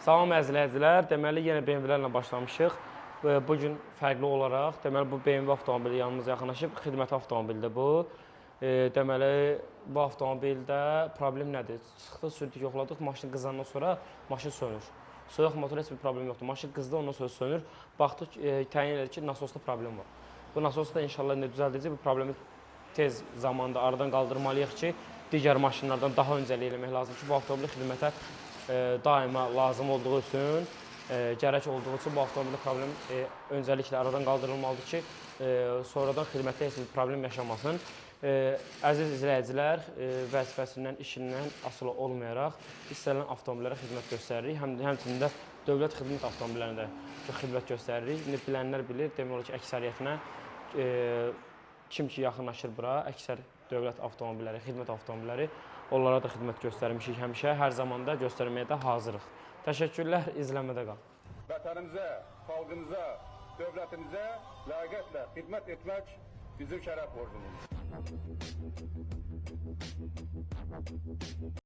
Salam əzizləyicilər, deməli yenə BMW-lərlə başlamışıq. Bugün fərqli olaraq, deməli bu BMW avtomobili yanımıza yaxınlaşıb, xidməti avtomobildir bu. Deməli bu avtomobildə problem nədir? Çıxdıq, sürdük, yoxladıq, maşın qızandan sonra maşın sönür. Soyuq motor heç bir problem yoxdur. Maşın qızdı, ondan sonra sönür. Baxdıq, təyin elədik ki, nasosda problem var. Bu nasosda inşallah indi düzəldəcək, bu problemi tez zamanda aradan qaldırmalıyıq ki, digər maşınlardan daha öncəlik eləmək lazımdır ki, bu avtomobil xidmətə daima lazım olduğu üçün, gərək olduğu üçün bu avtomobildə problem öncəliklə aradan qaldırılmalıdır ki, sonradan xidmətdə heç bir problem yaşamasın. Əziz izləyicilər, vəzifəsindən, işindən asılı olmayaraq istənilən avtomobillərə xidmət göstəririk. Həmçinin də dövlət xidmət avtomobillərində xidmət göstəririk. İndi bilənlər bilir, demək olar ki, əksəriyyətinə kim ki yaxınlaşır bura, əksər dövlət avtomobilləri, xidmət avtomobilləri, onlara da xidmət göstərmişik həmişə, hər zamanda göstərməyə də hazırıq. Təşəkkürlər, izləmədə qalın. Vətənimizə, xalqımıza, dövlətimizə ləyaqətlə xidmət etmək bizim şərəf borcumuzdur.